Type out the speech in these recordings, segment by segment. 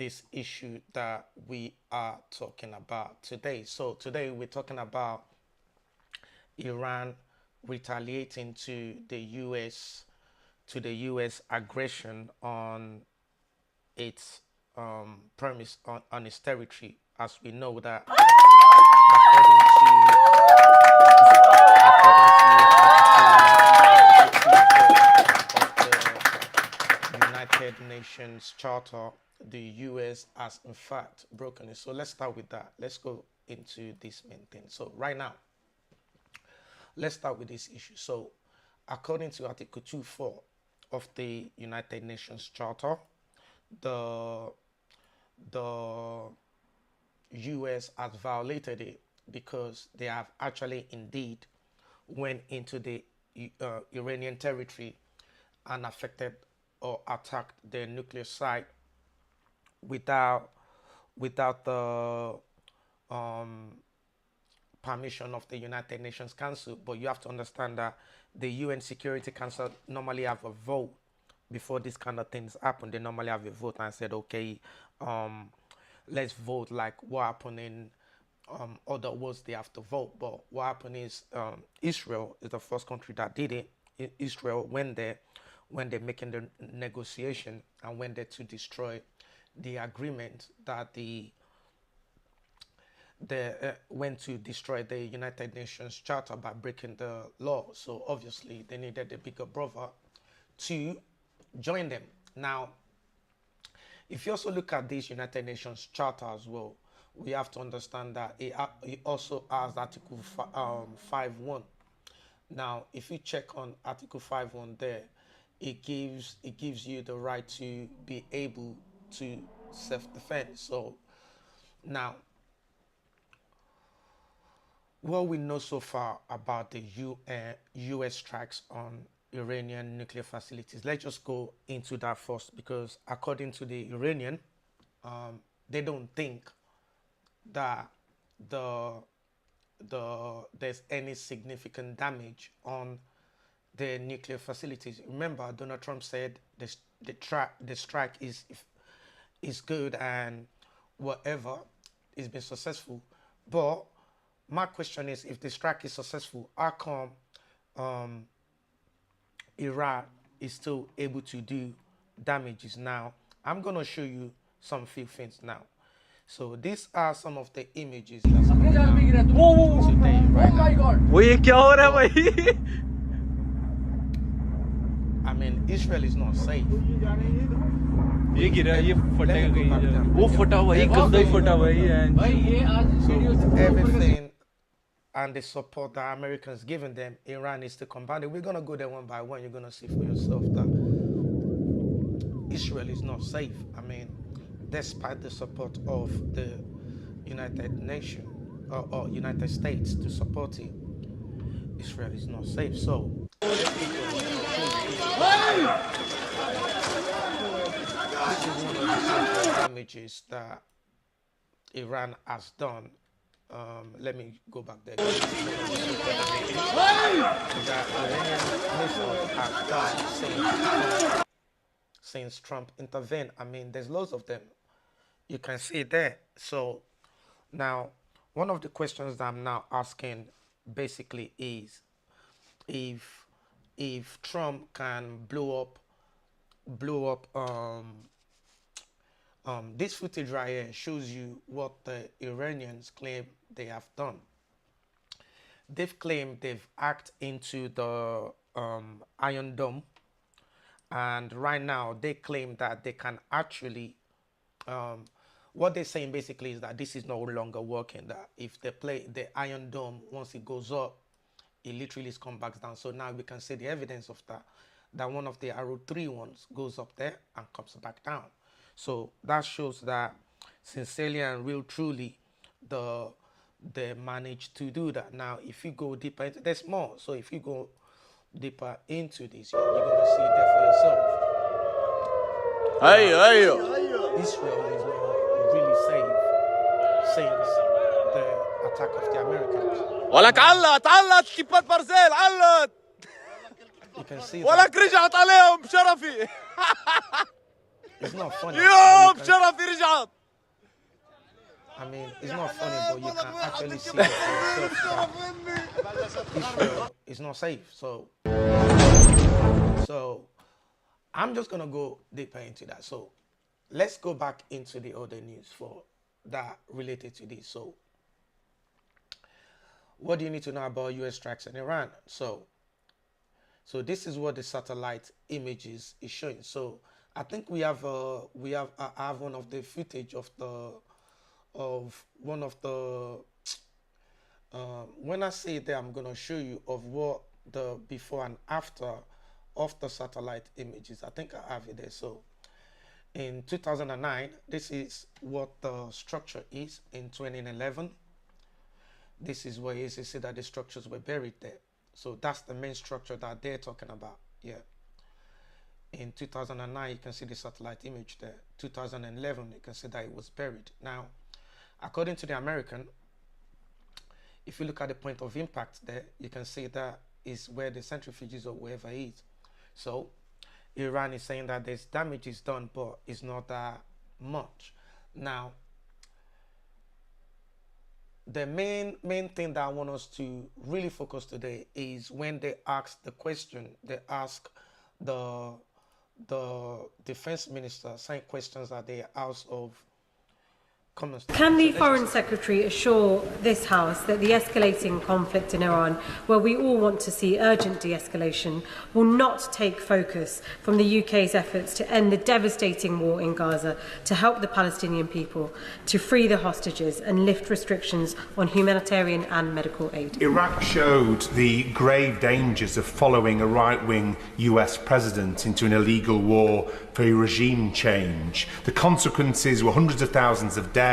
this issue that we are talking about today. So today we're talking about Iran retaliating to the U.S. aggression on its premise on its territory. As we know that according to United Nations Charter, the US has in fact broken it. So let's start with that. Let's go into this main thing. So right now, let's start with this issue. So according to Article 2.4 of the United Nations Charter, the US has violated it because they have actually indeed went into the Iranian territory and affected or attacked their nuclear site without the permission of the United Nations Council. But you have to understand that the UN Security Council normally have a vote before these kind of things happen. They normally have a vote and said, okay, let's vote like what happened in other words, they have to vote. But what happened is Israel is the first country that did it. Israel went there when they're making the negotiation and went there to destroy the agreement that they went to destroy the United Nations Charter by breaking the law. So obviously they needed a bigger brother to join them. Now, if you also look at this United Nations Charter as well, we have to understand that it also has Article 5.1. Now, if you check on Article 5.1 there, it gives you the right to be able to self-defense. So now, what we know so far about the US strikes on Iranian nuclear facilities, let's just go into that first, because according to the Iranian, they don't think that there's any significant damage on the nuclear facilities. Remember, Donald Trump said the strike is good and whatever, it's been successful. But my question is, if the strike is successful, how come Iran is still able to do damages? Now, I'm going to show you some few things now. So these are some of the images that's coming out today, right now. I mean, Israel is not safe. So everything and the support that Americans giving them, Iran is to combat it. We're going to go there one by one. You're going to see for yourself that Israel is not safe. I mean, despite the support of the United Nations or United States to support it, Israel is not safe. So this is one of the damages that Iran has done. Let me go back there. That Iranian missiles have done since Trump intervened. I mean, there's loads of them. You can see it there. So now, one of the questions that I'm now asking basically is, if Trump can blow up this footage right here shows you what the Iranians claim they have done. They've claimed they've hacked into the Iron Dome, and right now they claim that they can actually what they're saying basically is that this is no longer working, that if they play the Iron Dome, once it goes up, it literally comes back down. So now we can see the evidence of that one of the Arrow 3 ones goes up there and comes back down. So that shows that sincerely and real truly they managed to do that. Now, if you go deeper into, there's more. So if you go deeper into this, you're going to see it there for yourself. Israel is not really safe since the attack of the Americans. ولك علت كيبات برزيل علت You can see ولك رجعت عليهم بشرفي it's not funny. يوم شرفي رجعت. I mean, it's not funny, but you can actually see it for yourself that Israel is not safe. So I'm just gonna go deeper into that. So let's go back into the other news for that related to this. So what do you need to know about U.S. strikes in Iran? So this is what the satellite images is showing. So I think I have one of the footage of one of the when I say that, I'm gonna show you of what the before and after of the satellite images. I think I have it there. So in 2009, this is what the structure is. In 2011, this is where you see that the structures were buried there. So that's the main structure that they're talking about. Yeah. In 2009, you can see the satellite image there. 2011, you can see that it was buried. Now, according to the American, if you look at the point of impact there, you can see that is where the centrifuges or wherever it is. So Iran is saying that there's damage is done, but it's not that much. Now, the main thing that I want us to really focus today is when they ask the question, they ask the defense minister same questions that they ask of Commons. Can the Foreign Secretary assure this House that the escalating conflict in Iran, where we all want to see urgent de-escalation, will not take focus from the UK's efforts to end the devastating war in Gaza, to help the Palestinian people, to free the hostages and lift restrictions on humanitarian and medical aid? Iraq showed the grave dangers of following a right-wing US president into an illegal war for a regime change. The consequences were hundreds of thousands of dead,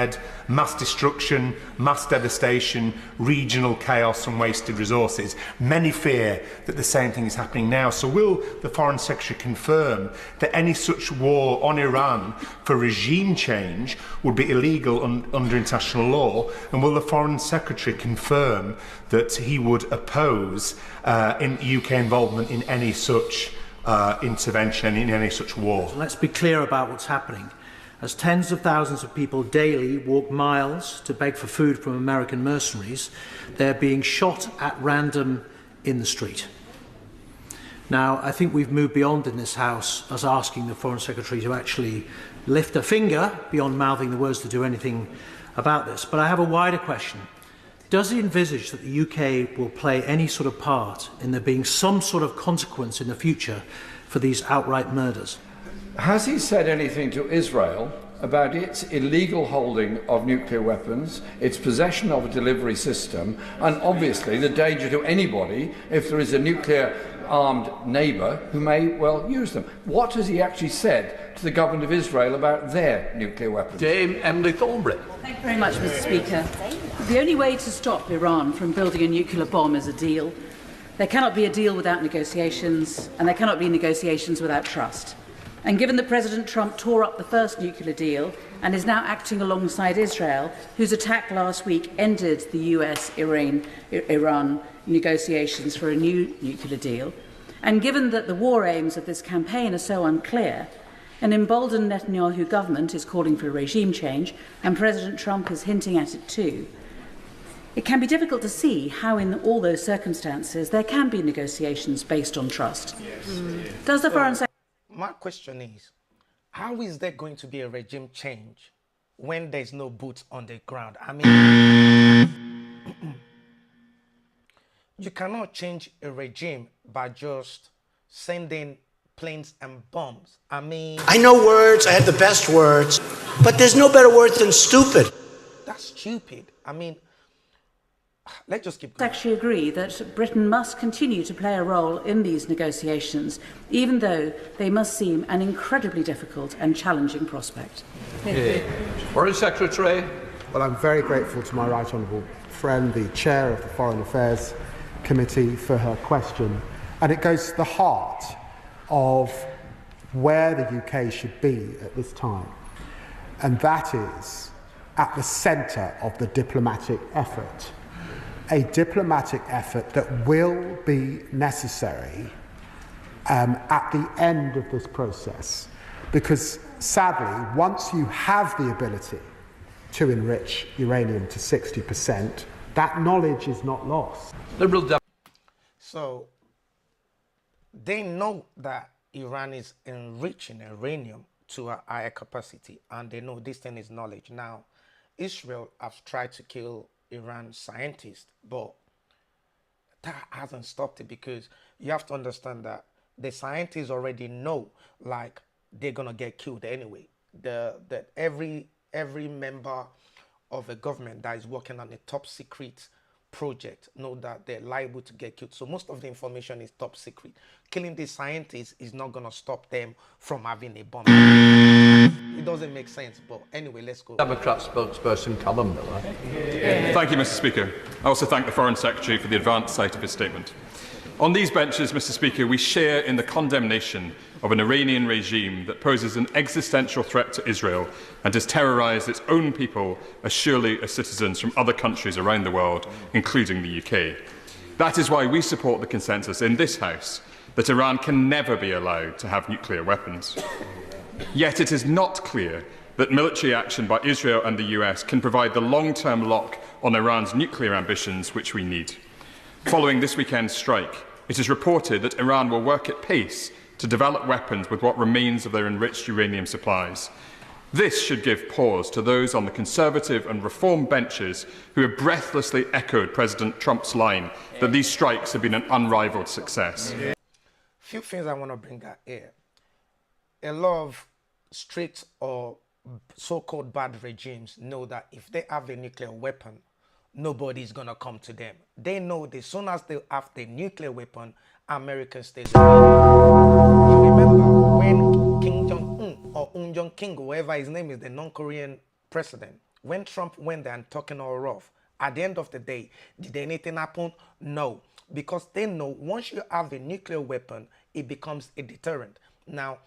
mass destruction, mass devastation, regional chaos and wasted resources. Many fear that the same thing is happening now. So will the Foreign Secretary confirm that any such war on Iran for regime change would be illegal under international law? And will the Foreign Secretary confirm that he would oppose in UK involvement in any such intervention, in any such war? Let's be clear about what's happening. As tens of thousands of people daily walk miles to beg for food from American mercenaries, they're being shot at random in the street. Now, I think we've moved beyond in this House as asking the Foreign Secretary to actually lift a finger beyond mouthing the words to do anything about this. But I have a wider question. Does he envisage that the UK will play any sort of part in there being some sort of consequence in the future for these outright murders? Has he said anything to Israel about its illegal holding of nuclear weapons, its possession of a delivery system, and obviously the danger to anybody if there is a nuclear-armed neighbour who may well use them? What has he actually said to the government of Israel about their nuclear weapons? Dame Emily Thornbury. Thank you very much, Mr. Speaker. The only way to stop Iran from building a nuclear bomb is a deal. There cannot be a deal without negotiations, and there cannot be negotiations without trust. And given that President Trump tore up the first nuclear deal and is now acting alongside Israel, whose attack last week ended the US-Iran negotiations for a new nuclear deal, and given that the war aims of this campaign are so unclear, an emboldened Netanyahu government is calling for a regime change, and President Trump is hinting at it too, it can be difficult to see how in all those circumstances there can be negotiations based on trust. Does the Foreign Secretary... My question is, how is there going to be a regime change when there's no boots on the ground? I mean, you cannot change a regime by just sending planes and bombs. I mean... I know words, I have the best words, but there's no better word than stupid. That's stupid. I mean, let's just keep going. I actually agree that Britain must continue to play a role in these negotiations, even though they must seem an incredibly difficult and challenging prospect. Foreign Secretary. Well, I'm very grateful to my right honourable friend, the chair of the Foreign Affairs Committee, for her question. And it goes to the heart of where the UK should be at this time. And that is at the centre of the diplomatic effort. A diplomatic effort that will be necessary at the end of this process, because sadly, once you have the ability to enrich uranium to 60%, that knowledge is not lost. So they know that Iran is enriching uranium to a higher capacity, and they know this thing is knowledge. Now, Israel has tried to kill Iran scientists, but that hasn't stopped it, because you have to understand that the scientists already know, like, they're gonna get killed anyway. That every member of a government that is working on a top secret project know that they're liable to get killed. So most of the information is top secret. Killing the scientists is not gonna stop them from having a bomb. It doesn't make sense, but anyway, let's go. Democrat spokesperson Callum Miller. Thank you, Mr. Speaker. I also thank the Foreign Secretary for the advanced sight of his statement. On these benches, Mr. Speaker, we share in the condemnation of an Iranian regime that poses an existential threat to Israel and has terrorised its own people as surely as citizens from other countries around the world, including the UK. That is why we support the consensus in this House that Iran can never be allowed to have nuclear weapons. Yet it is not clear that military action by Israel and the US can provide the long-term lock on Iran's nuclear ambitions which we need. Following this weekend's strike, it is reported that Iran will work at pace to develop weapons with what remains of their enriched uranium supplies. This should give pause to those on the Conservative and Reform benches who have breathlessly echoed President Trump's line that these strikes have been an unrivalled success. Few things I want to bring out here. A lot of strict or so-called bad regimes know that if they have a nuclear weapon, nobody's going to come to them. They know that as soon as they have the nuclear weapon, American states will win. You remember when Kim Jong-un or Un Jong-king, whoever his name is, the non-Korean president, when Trump went there and talking all rough, at the end of the day, did anything happen? No. Because they know once you have a nuclear weapon, it becomes a deterrent. Now,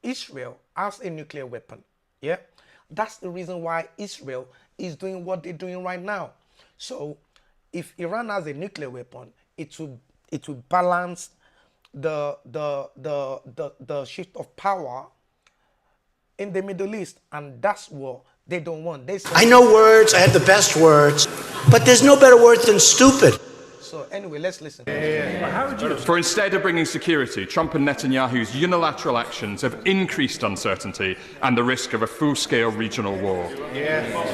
Israel has a nuclear weapon. Yeah? That's the reason why Israel is doing what they're doing right now. So if Iran has a nuclear weapon, it will balance the shift of power in the Middle East, and that's what they don't want. They say, I know words, I have the best words, but there's no better word than stupid. So anyway, let's listen. For instead of bringing security, Trump and Netanyahu's unilateral actions have increased uncertainty and the risk of a full-scale regional war.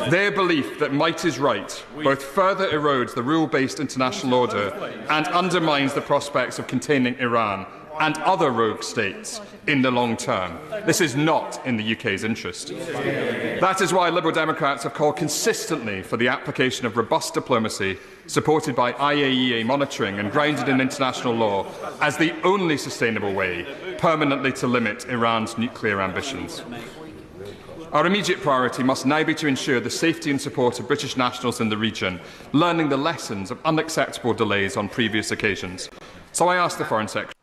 Their belief that might is right both further erodes the rule-based international order and undermines the prospects of containing Iran and other rogue states in the long term. This is not in the UK's interest. That is why Liberal Democrats have called consistently for the application of robust diplomacy, supported by IAEA monitoring and grounded in international law, as the only sustainable way permanently to limit Iran's nuclear ambitions. Our immediate priority must now be to ensure the safety and support of British nationals in the region, learning the lessons of unacceptable delays on previous occasions. So I ask the Foreign Secretary.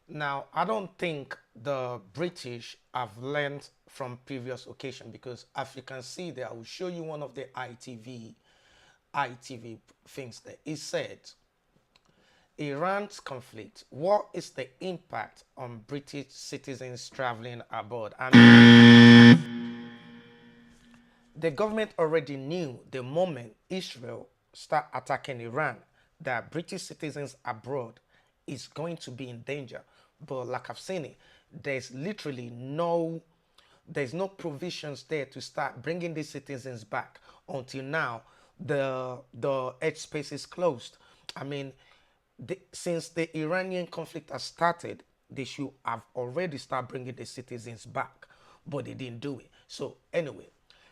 Now, I don't think the British have learned from previous occasion, because as you can see there, I will show you one of the ITV things there. It said, Iran's conflict, what is the impact on British citizens traveling abroad? And the government already knew the moment Israel start attacking Iran that British citizens abroad is going to be in danger. But like I've seen it, there's literally no provisions there to start bringing these citizens back. Until now, the airspace is closed. I mean, since the Iranian conflict has started, they should have already started bringing the citizens back, but they didn't do it. So anyway,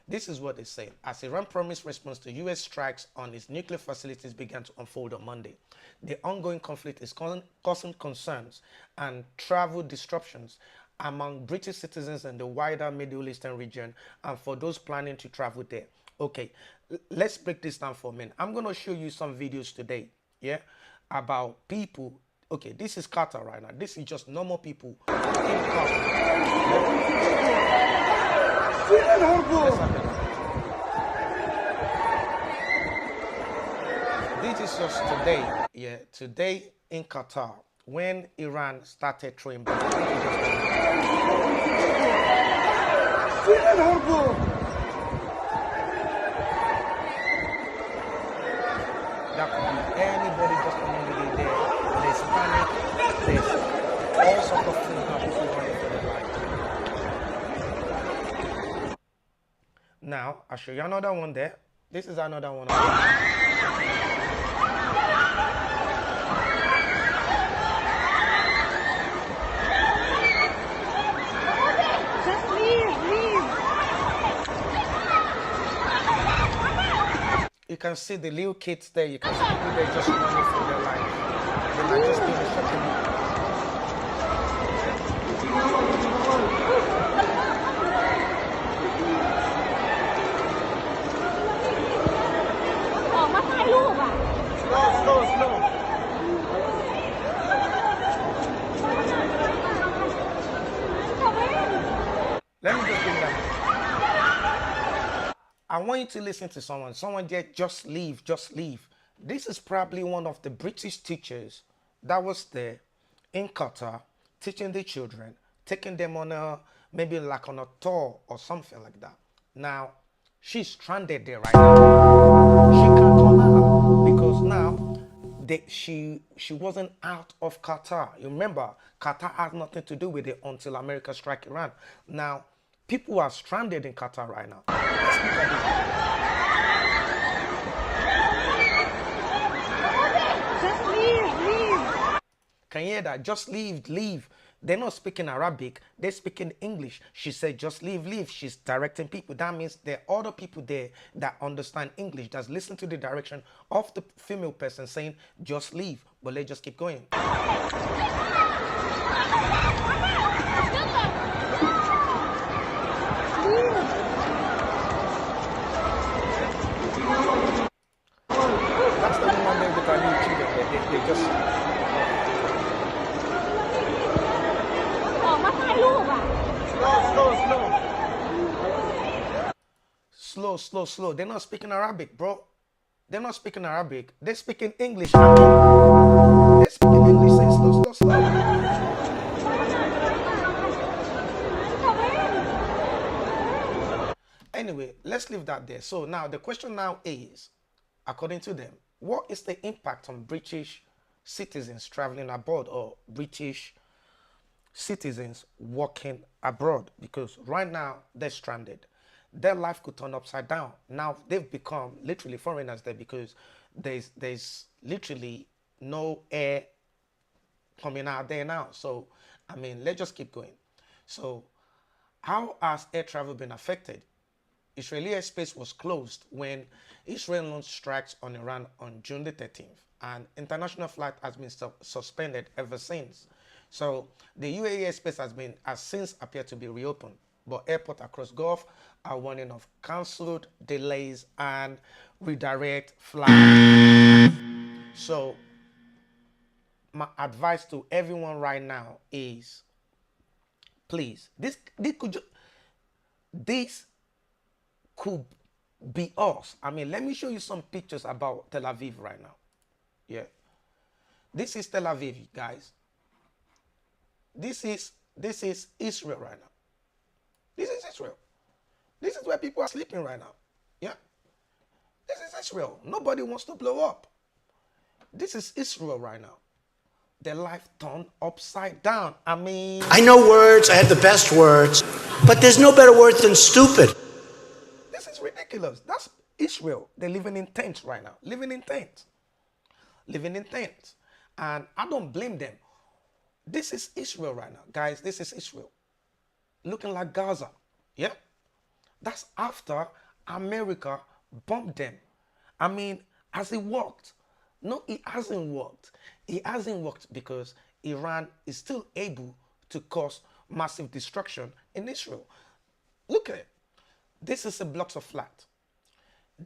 this is what they say. As Iran promised response to US strikes on its nuclear facilities began to unfold on Monday, the ongoing conflict is causing concerns and travel disruptions among British citizens in the wider Middle Eastern region and for those planning to travel there. Okay, let's break this down for a minute. I'm going to show you some videos today, yeah, about people. Okay, this is Qatar right now. This is just normal people in Qatar. This is just today, yeah, today in Qatar, when Iran started throwing bombs. That could be anybody just community there. There's panic. There's all sorts of things that people running for their lives. Now, I'll show you another one there. This is another one. Just leave. You can see the little kids there. You can see people there just running for their lives. They might just be in a shopping mall. Slow. Let me just bring that. I want you to listen to someone. Someone there, just leave. This is probably one of the British teachers that was there in Qatar teaching the children, taking them on maybe like on a tour or something like that. Now, she's stranded there right now. She can't come out because now she wasn't out of Qatar. You remember, Qatar has nothing to do with it until America struck Iran. Now, people are stranded in Qatar right now. Let's look at this. Just leave. Can you hear that? Just leave. They're not speaking Arabic. They're speaking English. She said, just leave. She's directing people. That means there are other people there that understand English, that listen to the direction of the female person saying, just leave. But let's just keep going. That's the woman there with her new children. They just... Slow. They're not speaking Arabic, bro. They're not speaking Arabic. They're speaking English. They're speaking English. Say slow. Anyway, let's leave that there. So now the question now is, according to them, what is the impact on British citizens traveling abroad or British citizens working abroad? Because right now they're stranded. Their life could turn upside down. Now they've become literally foreigners there because there's literally no air coming out there now. So, I mean, let's just keep going. So, how has air travel been affected? Israeli airspace was closed when Israel launched strikes on Iran on June the 13th, and international flight has been suspended ever since. So the UAE airspace has since appeared to be reopened, but airports across Gulf are warning of cancelled, delays, and redirect flights. So my advice to everyone right now is, please, this could be us. I mean, let me show you some pictures about Tel Aviv right now. Yeah, this is Tel Aviv, guys. This is Israel right now. This is Israel. This is where people are sleeping right now. Yeah, this is Israel. Nobody wants to blow up. This is Israel right now. Their life turned upside down. I mean, I know words. I have the best words, but there's no better word than stupid. This is ridiculous. That's Israel. They're living in tents right now. Living in tents. And I don't blame them. This is Israel right now. Guys, this is Israel. Looking like Gaza. Yeah? That's after America bombed them. I mean, has it worked? No, it hasn't worked. It hasn't worked because Iran is still able to cause massive destruction in Israel. Look at it. This is a block of flat.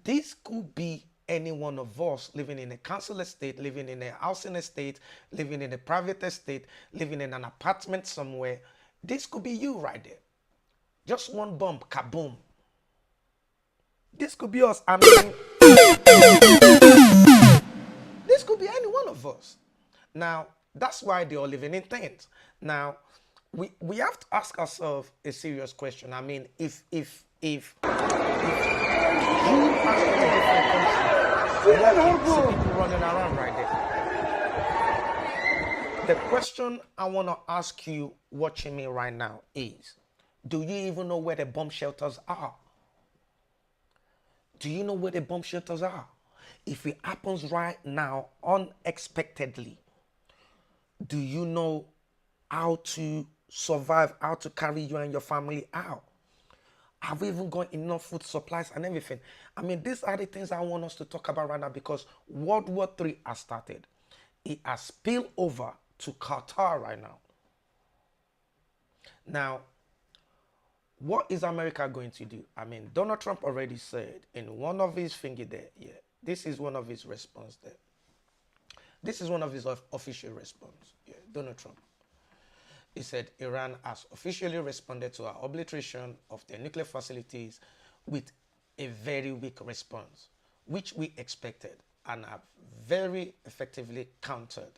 This could be any one of us living in a council estate, living in a housing estate, living in a private estate, living in an apartment somewhere. This could be you right there. Just one bomb, kaboom. This could be us. I mean, this could be any one of us. Now, that's why they are living in tents. Now, we have to ask ourselves a serious question. I mean, if you are in a different country, you see people running around right there. The question I want to ask you watching me right now is, do you even know where the bomb shelters are? Do you know where the bomb shelters are? If it happens right now, unexpectedly, do you know how to survive, how to carry you and your family out? Have we even got enough food supplies and everything? I mean, these are the things I want us to talk about right now, because World War III has started. It has spilled over to QATAR right now. Now, what is America going to do? I mean, Donald Trump already said in one of his things there, this is one of his response there. This is one of his official response, Donald Trump. He said Iran has officially responded to our obliteration of their nuclear facilities with a very weak response, which we expected and have very effectively countered.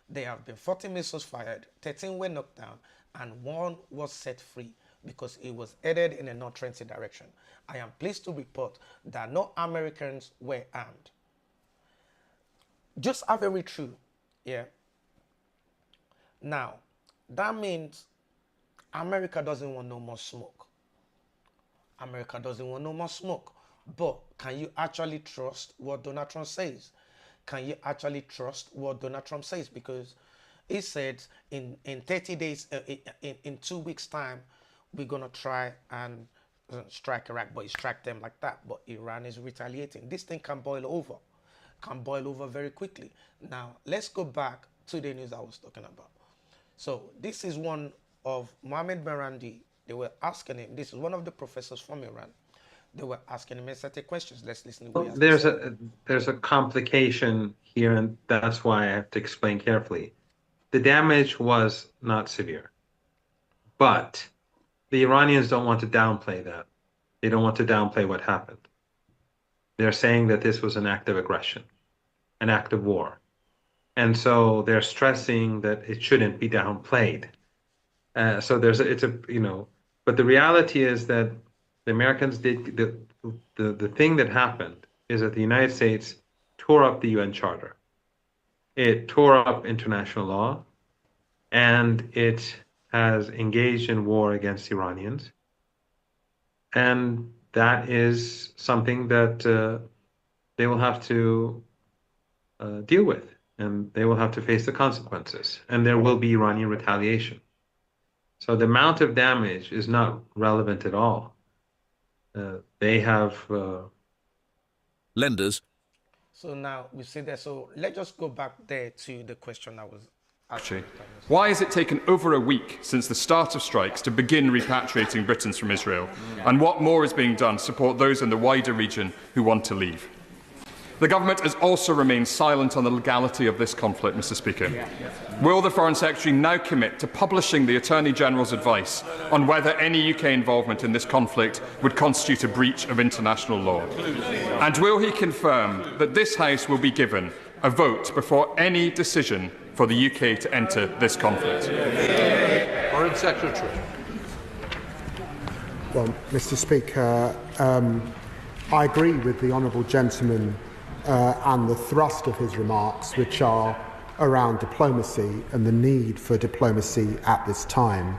There have been 40 missiles fired, 13 were knocked down, and 1 was set free because it was headed in a non-threatening direction. I am pleased to report that no Americans were harmed. Just have a read through, Now, that means America doesn't want no more smoke. America doesn't want no more smoke. But can you actually trust what Donald Trump says? Can you actually trust what Donald Trump says? Because he said in 30 days, in 2 weeks' time, we're going to try and strike Iraq, but he struck them like that. But Iran is retaliating. This thing can boil over very quickly. Now, let's go back to the news I was talking about. So this is one of Mohammed Marandi. They were asking him, this is one of the professors from Iran. They were asking him certain questions. Let's listen to what he has to say. There's a complication here, and that's why I have to explain carefully. The damage was not severe, but the Iranians don't want to downplay that. They don't want to downplay what happened. They're saying that this was an act of aggression, an act of war. And so they're stressing that it shouldn't be downplayed. But the reality is that the Americans did, the thing that happened is that the United States tore up the UN Charter. It tore up international law, and it has engaged in war against Iranians. And that is something that they will have to deal with, and they will have to face the consequences, and there will be Iranian retaliation. So the amount of damage is not relevant at all. They have lenders. So now we see that. So let's just go back there to the question I was asking. Why has it taken over a week since the start of strikes to begin repatriating Britons from Israel? And what more is being done to support those in the wider region who want to leave? The government has also remained silent on the legality of this conflict, Mr. Speaker. Will the Foreign Secretary now commit to publishing the Attorney General's advice on whether any UK involvement in this conflict would constitute a breach of international law? And will he confirm that this House will be given a vote before any decision for the UK to enter this conflict? Foreign Secretary. Well, Mr. Speaker, I agree with the honourable gentleman and the thrust of his remarks, which are around diplomacy and the need for diplomacy at this time.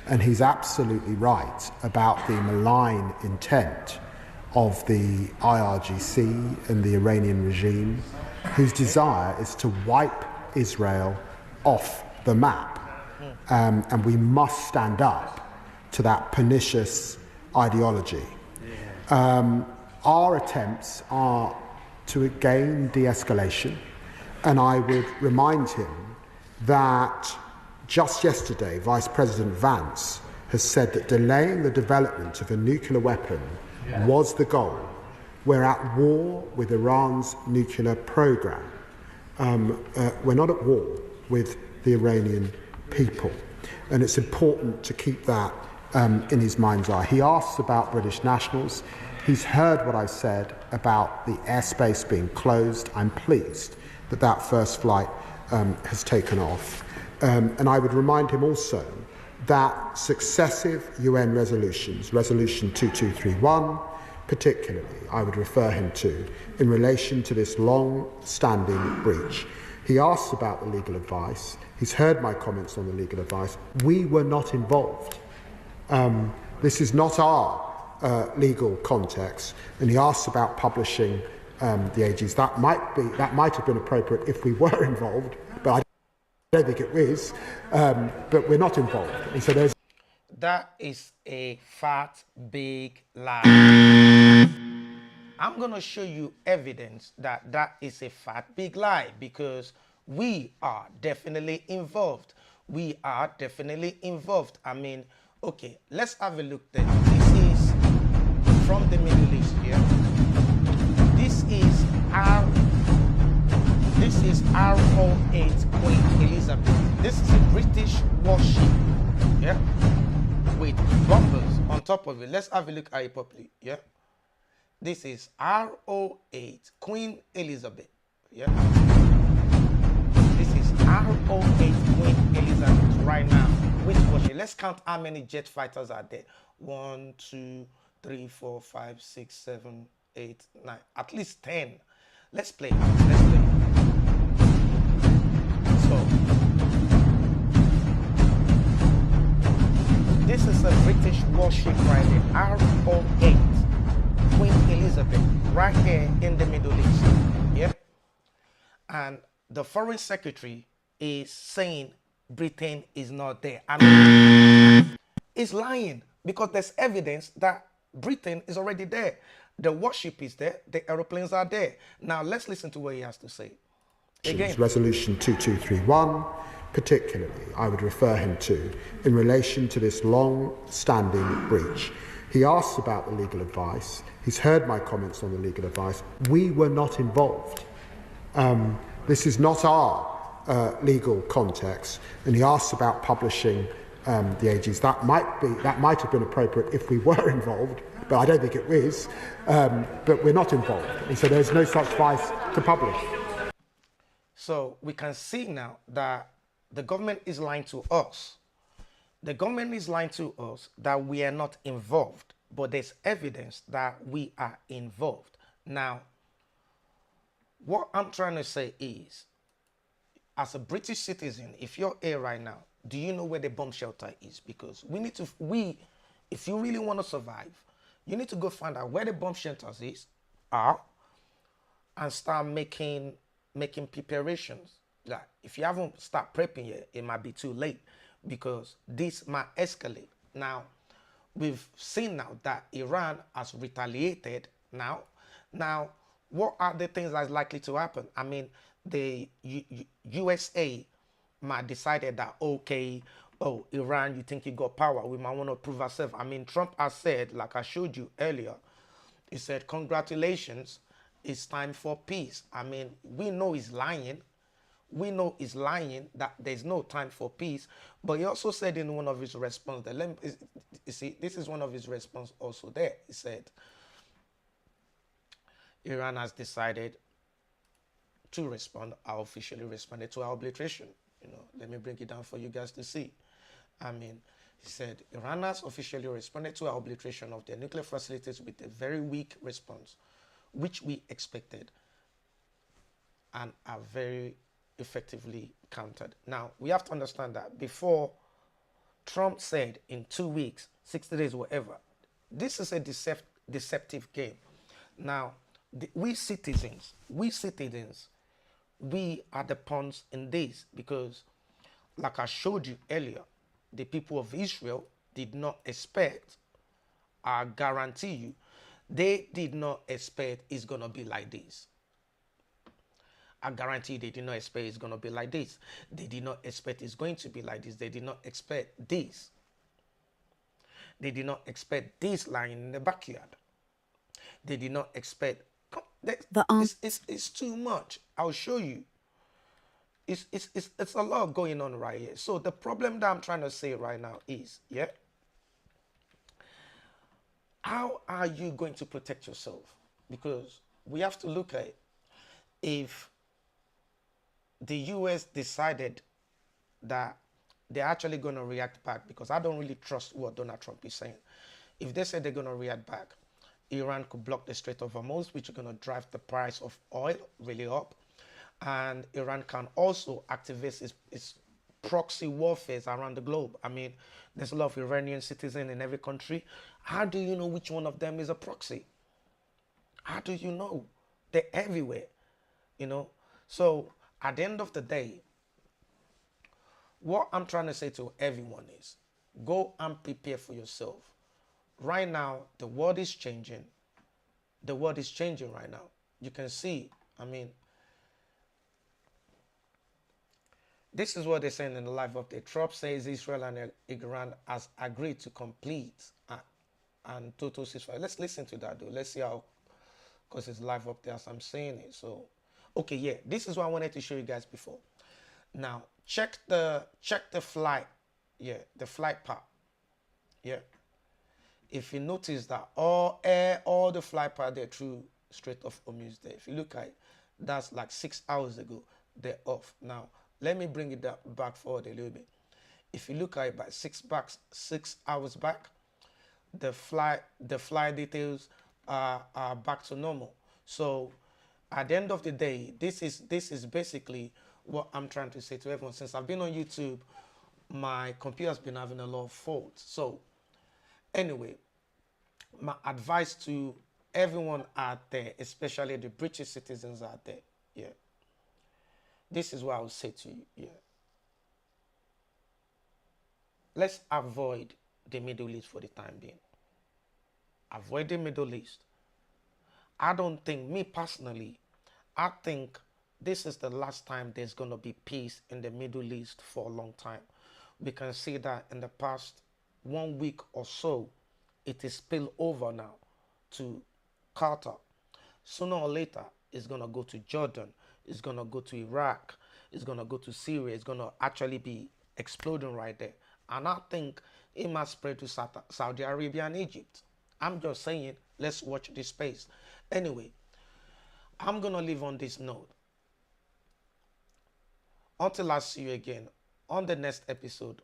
And he's absolutely right about the malign intent of the IRGC and the Iranian regime, whose desire is to wipe Israel off the map. And we must stand up to that pernicious ideology. Our attempts are to gain de-escalation, and I would remind him that just yesterday Vice President Vance has said that delaying the development of a nuclear weapon was the goal. We're at war with Iran's nuclear program. We're not at war with the Iranian people, and it's important to keep that in his mind's eye. He asks about British nationals. He's heard what I said about the airspace being closed. I'm pleased that that first flight has taken off. And I would remind him also that successive UN resolutions, Resolution 2231, particularly, I would refer him to, in relation to this long-standing breach. He asks about the legal advice. He's heard my comments on the legal advice. We were not involved. This is not our legal context. And he asks about publishing the AGs. That might have been appropriate if we were involved, but I don't think it is. But we're not involved. And so there's. That is a fat, big lie. I'm going to show you evidence that that is a fat, big lie, because we are definitely involved. We are definitely involved. I mean, okay, let's have a look then. This is from the Middle East here. This is RO8 Queen Elizabeth. This is a British warship, yeah, with bombers on top of it. Let's have a look at it properly, yeah. This is RO8 Queen Elizabeth, yeah. This is RO8 Queen Elizabeth right now. Which warship? Let's count how many jet fighters are there. 1, 2, 3, 4, 5, 6, 7, 8, 9. At least 10. Let's play. Let's play. So this is a British warship right here. RO8 Queen Elizabeth, right here in the Middle East, yeah? And the Foreign Secretary is saying Britain is not there. I mean, it's lying, because there's evidence that Britain is already there. The warship is there, the aeroplanes are there. Now, let's listen to what he has to say. Again. Resolution 2231, particularly, I would refer him to, in relation to this long-standing breach. He asks about the legal advice. He's heard my comments on the legal advice. We were not involved. This is not our legal context. And he asks about publishing the AGs. That might have been appropriate if we were involved, but I don't think it is. But we're not involved. And so there's no such advice to publish. So we can see now that the government is lying to us. The government is lying to us that we are not involved, but there's evidence that we are involved. Now, what I'm trying to say is, as a British citizen, if you're here right now, do you know where the bomb shelter is? Because if you really want to survive, you need to go find out where the bomb shelters are and start making preparations. Like, if you haven't started prepping yet, it might be too late, because this might escalate. Now, we've seen now that Iran has retaliated now. Now, what are the things that's likely to happen? I mean, the USA might decided that, okay, oh, Iran, you think you got power, we might want to prove ourselves. I mean, Trump has said, like I showed you earlier, he said, congratulations, it's time for peace. I mean, we know he's lying. We know he's lying, that there's no time for peace. But he also said in one of his responses, you see, this is one of his responses also there. He said, Iran has decided to respond. I officially responded to our obliteration. You know, let me break it down for you guys to see. I mean, he said, Iran has officially responded to our obliteration of their nuclear facilities with a very weak response, which we expected, and are very effectively countered. Now, we have to understand that before Trump said in 2 weeks, 60 days, whatever, this is a deceptive game. Now, we citizens, we are the pawns in this, because like I showed you earlier, the people of Israel did not expect, I guarantee you, they did not expect it's going to be like this. I guarantee they did not expect it's going to be like this. They did not expect it's going to be like this. They did not expect this. They did not expect this lying in the backyard. They did not expect... It's too much. I'll show you. It's a lot going on right here. So the problem that I'm trying to say right now is, yeah, how are you going to protect yourself? Because we have to look at it. If the US decided that they're actually going to react back, because I don't really trust what Donald Trump is saying. If they say they're going to react back, Iran could block the Strait of Hormuz, which is going to drive the price of oil really up. And Iran can also activate its proxy warfare around the globe. I mean, there's a lot of Iranian citizens in every country. How do you know which one of them is a proxy? How do you know? They're everywhere, you know? So at the end of the day, what I'm trying to say to everyone is, go and prepare for yourself. Right now, the world is changing. The world is changing right now. You can see, I mean, this is what they're saying in the live update. Trump says Israel and Iran has agreed to complete and total ceasefire. Let's listen to that, though. Let's see how, because it's live up there as I'm saying it. So, okay, yeah, this is what I wanted to show you guys before. Now, check the flight. Yeah, the flight path. Yeah. If you notice that all the flight path there through Strait of Hormuz there, if you look at it, that's like 6 hours ago, they're off. Now, let me bring it back forward a little bit. If you look at it by 6 hours back, the flight details are back to normal. So at the end of the day, this is basically what I'm trying to say to everyone. Since I've been on YouTube, my computer's been having a lot of faults. So anyway, my advice to everyone out there, especially the British citizens out there, yeah, this is what I would say to you, yeah. Let's avoid the Middle East for the time being. Avoid the Middle East. I don't think, me personally, I think this is the last time there's going to be peace in the Middle East for a long time. We can see that in the past 1 week or so, it is spilled over now to QATAR. Sooner or later, it's going to go to Jordan. It's going to go to Iraq. It's going to go to Syria. It's going to actually be exploding right there. And I think it must spread to Saudi Arabia and Egypt. I'm just saying, let's watch this space. Anyway, I'm going to leave on this note. Until I see you again on the next episode